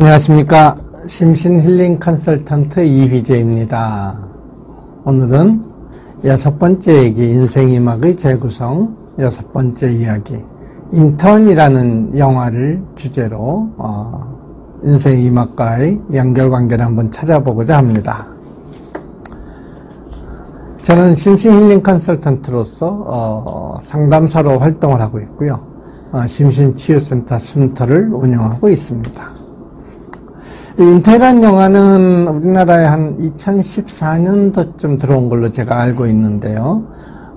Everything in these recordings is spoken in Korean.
안녕하십니까. 심신힐링 컨설턴트 이휘재입니다. 오늘은 6번째 얘기, 인생이막의 재구성 6번째 이야기, 인턴이라는 영화를 주제로 인생이막과의 연결관계를 한번 찾아보고자 합니다. 저는 심신힐링 컨설턴트로서 상담사로 활동을 하고 있고요. 심신치유센터 순터를 운영하고 있습니다. 인턴이라는 영화는 우리나라에 한 2014년도쯤 들어온 걸로 제가 알고 있는데요.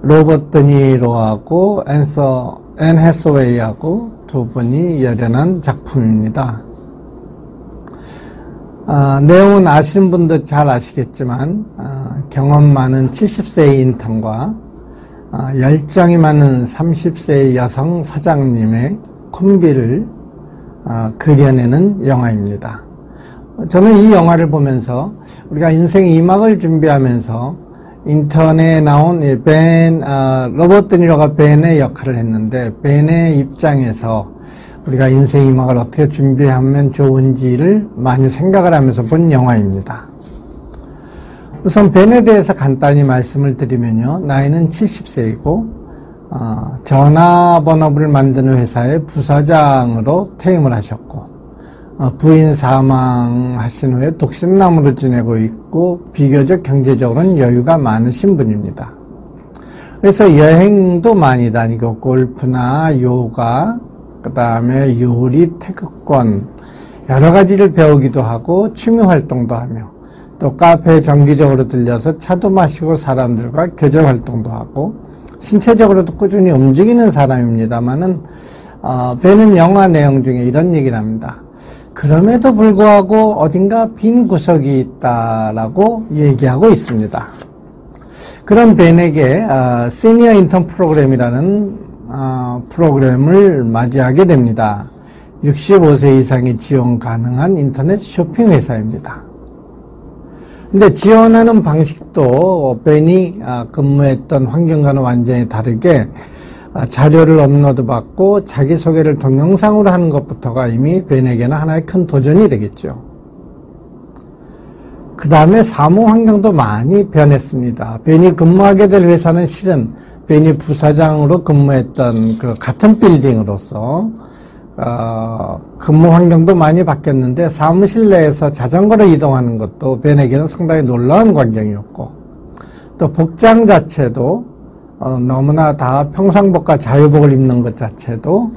로버트 드니로하고 앤 해서웨이하고 두 분이 열연한 작품입니다. 내용은 아시는 분들 잘 아시겠지만 경험 많은 70세의 인턴과 열정이 많은 30세의 여성 사장님의 콤비를 그려내는 영화입니다. 저는 이 영화를 보면서 우리가 인생 2막을 준비하면서 인턴에 나온 로버트 드니로가 벤의 역할을 했는데, 벤의 입장에서 우리가 인생 2막을 어떻게 준비하면 좋은지를 많이 생각을 하면서 본 영화입니다. 우선 벤에 대해서 간단히 말씀을 드리면요. 나이는 70세이고 전화번호를 만드는 회사의 부사장으로 퇴임을 하셨고, 부인 사망하신 후에 독신남으로 지내고 있고 비교적 경제적으로는 여유가 많으신 분입니다. 그래서 여행도 많이 다니고 골프나 요가, 그 다음에 요리, 태극권 여러 가지를 배우기도 하고 취미활동도 하며 또 카페에 정기적으로 들려서 차도 마시고 사람들과 교제활동도 하고 신체적으로도 꾸준히 움직이는 사람입니다만은 벤은 영화 내용 중에 이런 얘기를 합니다. 그럼에도 불구하고 어딘가 빈 구석이 있다라고 얘기하고 있습니다. 그런 벤에게 시니어 인턴 프로그램이라는 프로그램을 맞이하게 됩니다. 65세 이상이 지원 가능한 인터넷 쇼핑 회사입니다. 근데 지원하는 방식도 벤이 근무했던 환경과는 완전히 다르게 자료를 업로드 받고 자기소개를 동영상으로 하는 것부터가 이미 벤에게는 하나의 큰 도전이 되겠죠. 그 다음에 사무 환경도 많이 변했습니다. 벤이 근무하게 될 회사는 실은 벤이 부사장으로 근무했던 그 같은 빌딩으로서 근무 환경도 많이 바뀌었는데, 사무실 내에서 자전거로 이동하는 것도 벤에게는 상당히 놀라운 광경이었고, 또 복장 자체도 너무나 다 평상복과 자유복을 입는 것 자체도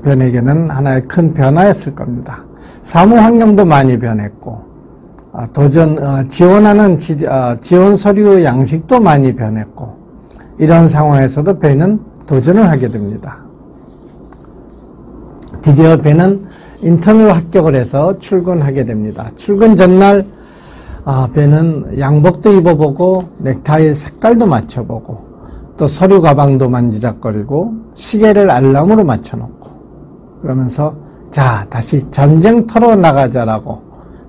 벤에게는 하나의 큰 변화였을 겁니다. 사무 환경도 많이 변했고, 지원하는 지원 서류 양식도 많이 변했고, 이런 상황에서도 벤은 도전을 하게 됩니다. 드디어 벤은 인턴으로 합격을 해서 출근하게 됩니다. 출근 전날 벤은 양복도 입어보고 넥타이 색깔도 맞춰보고 또 서류 가방도 만지작거리고 시계를 알람으로 맞춰놓고 그러면서 자, 다시 전쟁터로 나가자라고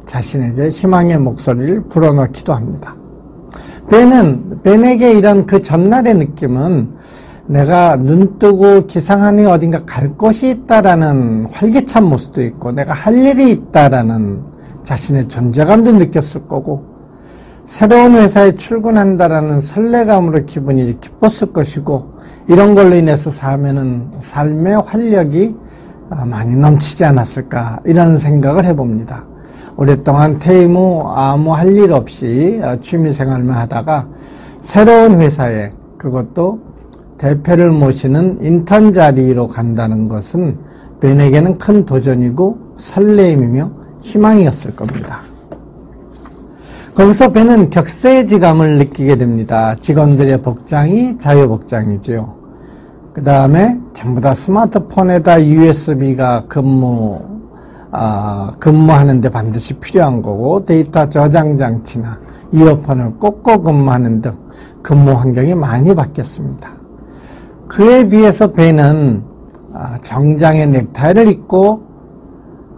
자신에게 희망의 목소리를 불어넣기도 합니다. 벤에게 이런 그 전날의 느낌은 내가 눈 뜨고 기상하니 어딘가 갈 곳이 있다라는 활기찬 모습도 있고, 내가 할 일이 있다라는 자신의 존재감도 느꼈을 거고, 새로운 회사에 출근한다라는 설레감으로 기분이 기뻤을 것이고, 이런 걸로 인해서 삶의 활력이 많이 넘치지 않았을까, 이런 생각을 해봅니다. 오랫동안 퇴임 후 아무 할 일 없이 취미생활만 하다가 새로운 회사에, 그것도 대표를 모시는 인턴 자리로 간다는 것은 벤에게는 큰 도전이고 설레임이며 희망이었을 겁니다. 거기서 벤은 격세지감을 느끼게 됩니다. 직원들의 복장이 자유복장이지요. 그 다음에 전부 다 스마트폰에다 USB가 근무하는데 반드시 필요한 거고, 데이터 저장 장치나 이어폰을 꽂고 근무하는 등 근무 환경이 많이 바뀌었습니다. 그에 비해서 벤은 정장의 넥타이를 입고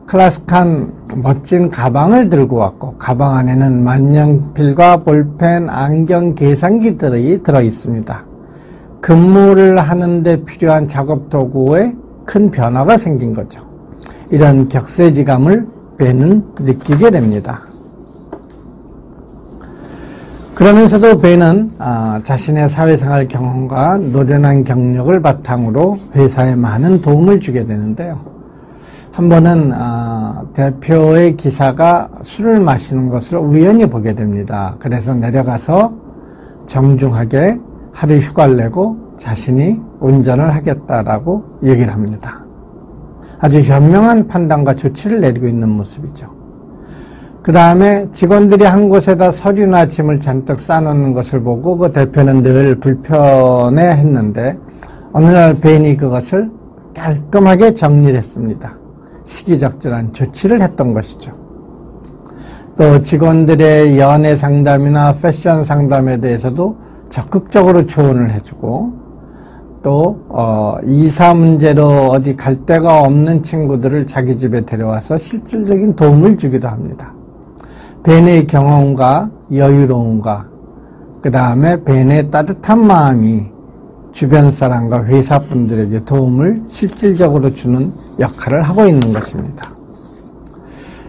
클래식한 멋진 가방을 들고 왔고, 가방 안에는 만년필과 볼펜, 안경, 계산기들이 들어있습니다. 근무를 하는데 필요한 작업 도구에 큰 변화가 생긴 거죠. 이런 격세지감을 배는 느끼게 됩니다. 그러면서도 배는 자신의 사회생활 경험과 노련한 경력을 바탕으로 회사에 많은 도움을 주게 되는데요. 한 번은 대표의 기사가 술을 마시는 것을 우연히 보게 됩니다. 그래서 내려가서 정중하게 하루 휴가를 내고 자신이 운전을 하겠다라고 얘기를 합니다. 아주 현명한 판단과 조치를 내리고 있는 모습이죠. 그 다음에 직원들이 한 곳에다 서류나 짐을 잔뜩 쌓아놓는 것을 보고 그 대표는 늘 불편해 했는데 어느 날 벤이 그것을 깔끔하게 정리를 했습니다. 시기적절한 조치를 했던 것이죠. 또 직원들의 연애 상담이나 패션 상담에 대해서도 적극적으로 조언을 해주고 또 이사 문제로 어디 갈 데가 없는 친구들을 자기 집에 데려와서 실질적인 도움을 주기도 합니다. 벤의 경험과 여유로움과 그 다음에 벤의 따뜻한 마음이 주변 사람과 회사 분들에게 도움을 실질적으로 주는 역할을 하고 있는 것입니다.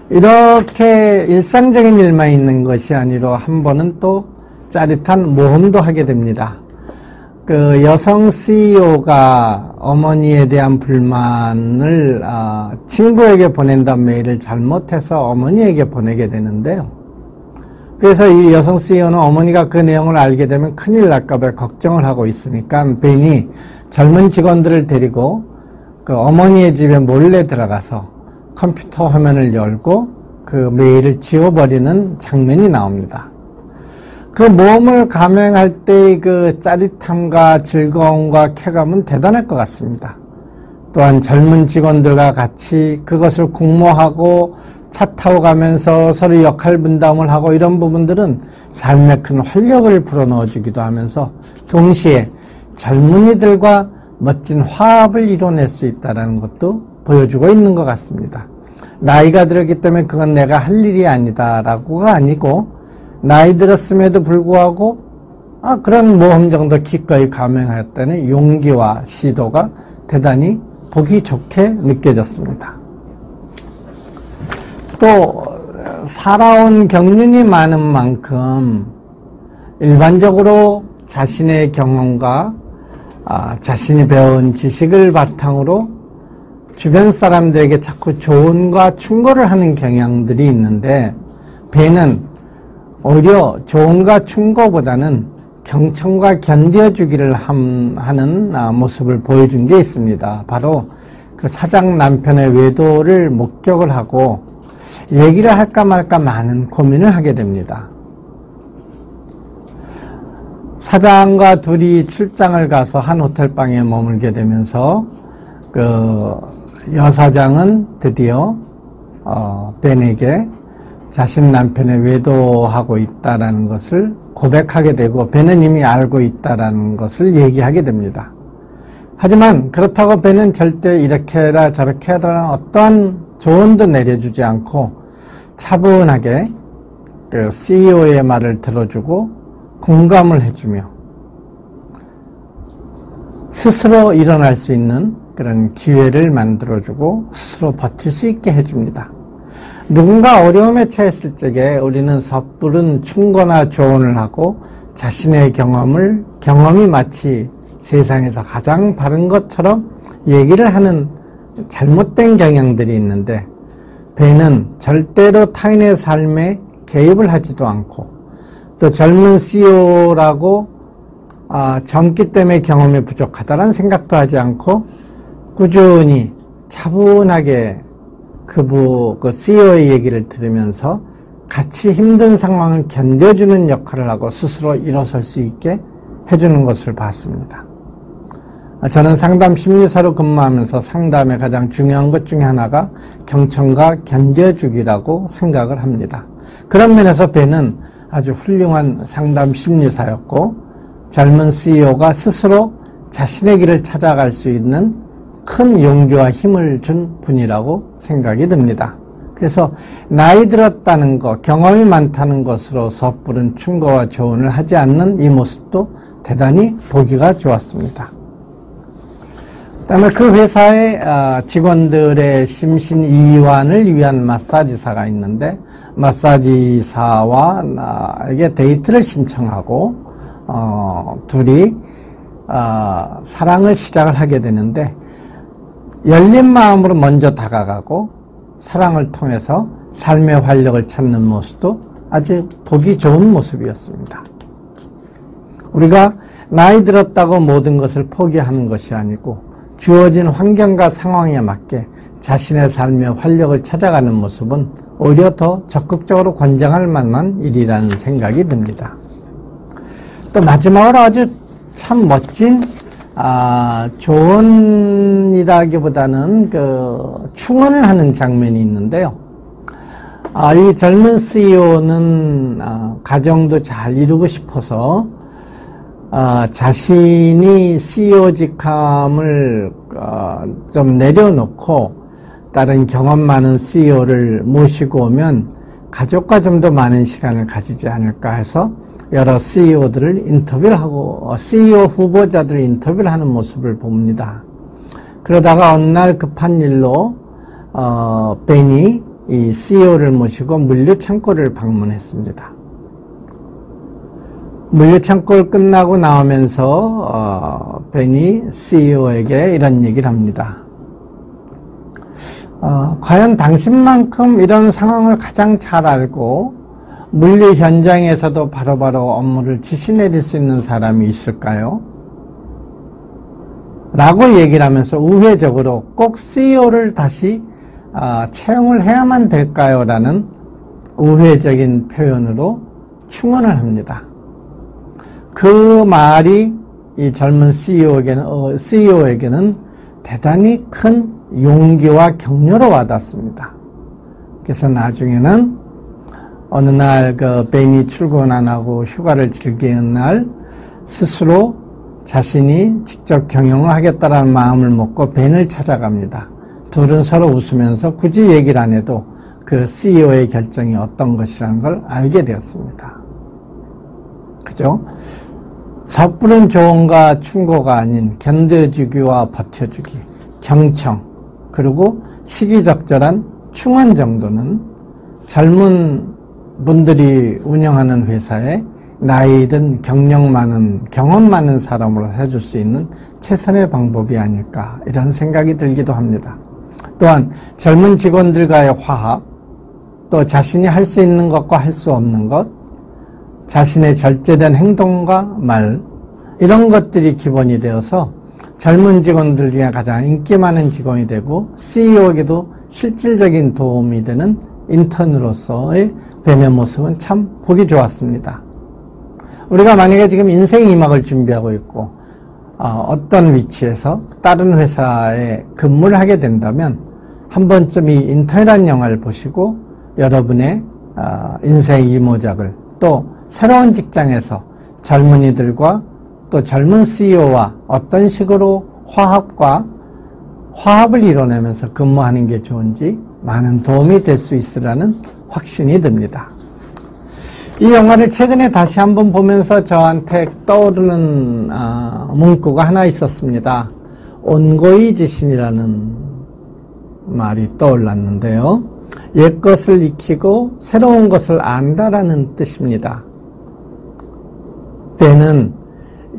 이렇게 일상적인 일만 있는 것이 아니라 한 번은 또 짜릿한 모험도 하게 됩니다. 그 여성 CEO가 어머니에 대한 불만을 친구에게 보낸다는 메일을 잘못해서 어머니에게 보내게 되는데요. 그래서 이 여성 CEO는 어머니가 그 내용을 알게 되면 큰일 날까 봐 걱정을 하고 있으니까 벤이 젊은 직원들을 데리고 그 어머니의 집에 몰래 들어가서 컴퓨터 화면을 열고 그 메일을 지워버리는 장면이 나옵니다. 그 모험을 감행할 때의 그 짜릿함과 즐거움과 쾌감은 대단할 것 같습니다. 또한 젊은 직원들과 같이 그것을 공모하고 차 타고 가면서 서로 역할 분담을 하고 이런 부분들은 삶에 큰 활력을 불어넣어주기도 하면서 동시에 젊은이들과 멋진 화합을 이뤄낼 수 있다는 것도 보여주고 있는 것 같습니다. 나이가 들었기 때문에 그건 내가 할 일이 아니다라고가 아니고 나이 들었음에도 불구하고 그런 모험 정도 기꺼이 감행하였다는 용기와 시도가 대단히 보기 좋게 느껴졌습니다. 또 살아온 경륜이 많은 만큼 일반적으로 자신의 경험과 자신이 배운 지식을 바탕으로 주변 사람들에게 자꾸 조언과 충고를 하는 경향들이 있는데 벤은 오히려 조언과 충고보다는 경청과 견뎌주기를 하는 모습을 보여준 게 있습니다. 바로 그 사장 남편의 외도를 목격을 하고 얘기를 할까 말까 많은 고민을 하게 됩니다. 사장과 둘이 출장을 가서 한 호텔방에 머물게 되면서 그 여사장은 드디어 벤에게 자신 남편의 외도하고 있다라는 것을 고백하게 되고 벤은 이미 알고 있다라는 것을 얘기하게 됩니다. 하지만 그렇다고 벤은 절대 이렇게 해라 저렇게 해라라는 어떠한 조언도 내려주지 않고 차분하게 그 CEO의 말을 들어주고 공감을 해주며 스스로 일어날 수 있는 그런 기회를 만들어주고 스스로 버틸 수 있게 해줍니다. 누군가 어려움에 처했을 적에 우리는 섣부른 충고나 조언을 하고 자신의 경험이 마치 세상에서 가장 바른 것처럼 얘기를 하는 잘못된 경향들이 있는데 벤은 절대로 타인의 삶에 개입을 하지도 않고 또 젊은 CEO라고 젊기 때문에 경험이 부족하다는 생각도 하지 않고 꾸준히 차분하게 그 CEO의 얘기를 들으면서 같이 힘든 상황을 견뎌주는 역할을 하고 스스로 일어설 수 있게 해주는 것을 봤습니다. 저는 상담 심리사로 근무하면서 상담의 가장 중요한 것 중에 하나가 경청과 견뎌주기라고 생각을 합니다. 그런 면에서 벤은 아주 훌륭한 상담 심리사였고 젊은 CEO가 스스로 자신의 길을 찾아갈 수 있는 큰 용기와 힘을 준 분이라고 생각이 듭니다. 그래서 나이 들었다는 것, 경험이 많다는 것으로 섣부른 충고와 조언을 하지 않는 이 모습도 대단히 보기가 좋았습니다. 그다음에 그 회사의 직원들의 심신 이완을 위한 마사지사가 있는데 마사지사와 나에게 데이트를 신청하고 둘이 사랑을 시작을 하게 되는데 열린 마음으로 먼저 다가가고 사랑을 통해서 삶의 활력을 찾는 모습도 아주 보기 좋은 모습이었습니다. 우리가 나이 들었다고 모든 것을 포기하는 것이 아니고 주어진 환경과 상황에 맞게 자신의 삶의 활력을 찾아가는 모습은 오히려 더 적극적으로 권장할 만한 일이라는 생각이 듭니다. 또 마지막으로 아주 참 멋진 조언이라기보다는 충언을 하는 장면이 있는데요. 이 젊은 CEO는 가정도 잘 이루고 싶어서 자신이 CEO 직함을 좀 내려놓고 다른 경험 많은 CEO를 모시고 오면 가족과 좀 더 많은 시간을 가지지 않을까 해서 여러 CEO들을 인터뷰를 하고 CEO 후보자들을 인터뷰를 하는 모습을 봅니다. 그러다가 어느 날 급한 일로 벤이 이 CEO를 모시고 물류창고를 방문했습니다. 물류창고를 끝나고 나오면서 벤이 CEO에게 이런 얘기를 합니다. 과연 당신만큼 이런 상황을 가장 잘 알고 물류 현장에서도 바로바로 업무를 지시 내릴 수 있는 사람이 있을까요? 라고 얘기를 하면서 우회적으로 꼭 CEO를 다시 채용을 해야만 될까요? 라는 우회적인 표현으로 충언을 합니다. 그 말이 이 젊은 CEO에게는 대단히 큰 용기와 격려로 와닿습니다. 그래서 나중에는 어느 날 벤이 출근 안 하고 휴가를 즐기는 날 스스로 자신이 직접 경영을 하겠다라는 마음을 먹고 벤을 찾아갑니다. 둘은 서로 웃으면서 굳이 얘기를 안 해도 그 CEO의 결정이 어떤 것이라는 걸 알게 되었습니다. 그죠? 섣부른 조언과 충고가 아닌 견뎌주기와 버텨주기, 경청, 그리고 시기적절한 충원 정도는 젊은 분들이 운영하는 회사에 나이 든 경험 많은 사람으로 해줄 수 있는 최선의 방법이 아닐까 이런 생각이 들기도 합니다. 또한 젊은 직원들과의 화합, 또 자신이 할 수 있는 것과 할 수 없는 것, 자신의 절제된 행동과 말 이런 것들이 기본이 되어서 젊은 직원들 중에 가장 인기 많은 직원이 되고 CEO에게도 실질적인 도움이 되는 인턴으로서의 벤의 모습은 참 보기 좋았습니다. 우리가 만약에 지금 인생 2막을 준비하고 있고 어떤 위치에서 다른 회사에 근무를 하게 된다면 한 번쯤 이 인턴이라는 영화를 보시고 여러분의 인생 2모작을 또 새로운 직장에서 젊은이들과 또 젊은 CEO와 어떤 식으로 화합을 이뤄내면서 근무하는 게 좋은지 많은 도움이 될 수 있으라는 확신이 듭니다. 이 영화를 최근에 다시 한번 보면서 저한테 떠오르는 문구가 하나 있었습니다. 온고이 지신이라는 말이 떠올랐는데요. 옛것을 익히고 새로운 것을 안다라는 뜻입니다. 때는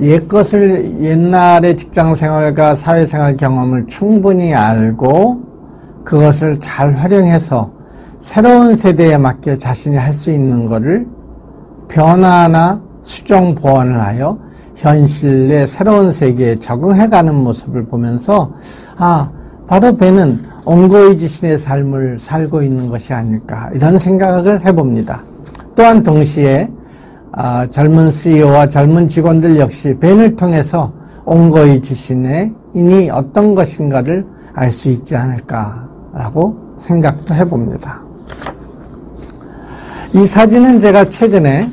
옛날의 직장생활과 사회생활 경험을 충분히 알고 그것을 잘 활용해서 새로운 세대에 맞게 자신이 할 수 있는 것을 변화나 수정 보완을 하여 현실의 새로운 세계에 적응해가는 모습을 보면서 바로 벤은 온고이 지신의 삶을 살고 있는 것이 아닐까 이런 생각을 해봅니다. 또한 동시에 젊은 CEO와 젊은 직원들 역시 벤을 통해서 온고이 지신의 인이 어떤 것인가를 알 수 있지 않을까라고 생각도 해봅니다. 이 사진은 제가 최근에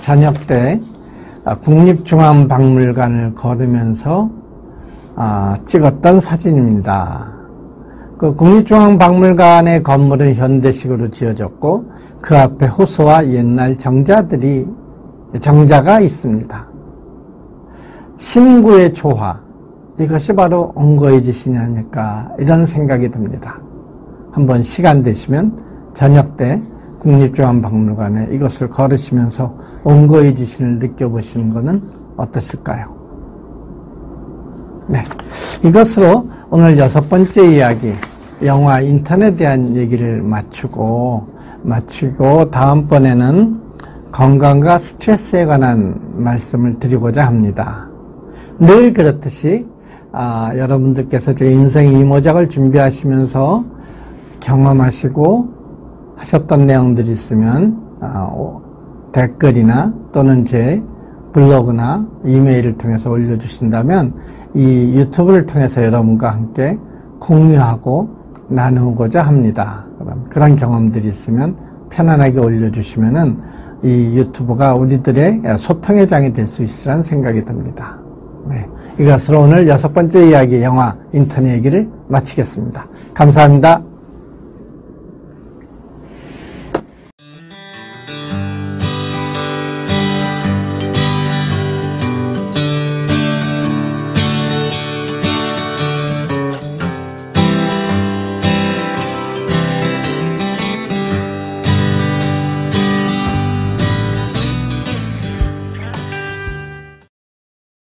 저녁 때 국립중앙박물관을 걸으면서 찍었던 사진입니다. 그 국립중앙박물관의 건물은 현대식으로 지어졌고 그 앞에 호수와 옛날 정자가 있습니다. 신구의 조화, 이것이 바로 온거의 지신이 아닐까 이런 생각이 듭니다. 한번 시간 되시면 저녁 때 국립중앙박물관에 이것을 걸으시면서 온거의 지신을 느껴보시는 것은 어떠실까요? 네, 이것으로 오늘 6번째 이야기, 영화 인턴에 대한 얘기를 마치고 다음번에는 건강과 스트레스에 관한 말씀을 드리고자 합니다. 늘 그렇듯이 여러분들께서 제 인생 이모작을 준비하시면서 경험하시고 하셨던 내용들이 있으면 댓글이나 또는 제 블로그나 이메일을 통해서 올려주신다면 이 유튜브를 통해서 여러분과 함께 공유하고 나누고자 합니다. 그런 경험들이 있으면 편안하게 올려주시면은 이 유튜브가 우리들의 소통의 장이 될 수 있으라는 생각이 듭니다. 네, 이것으로 오늘 6번째 이야기 영화 인턴의 얘기를 마치겠습니다. 감사합니다.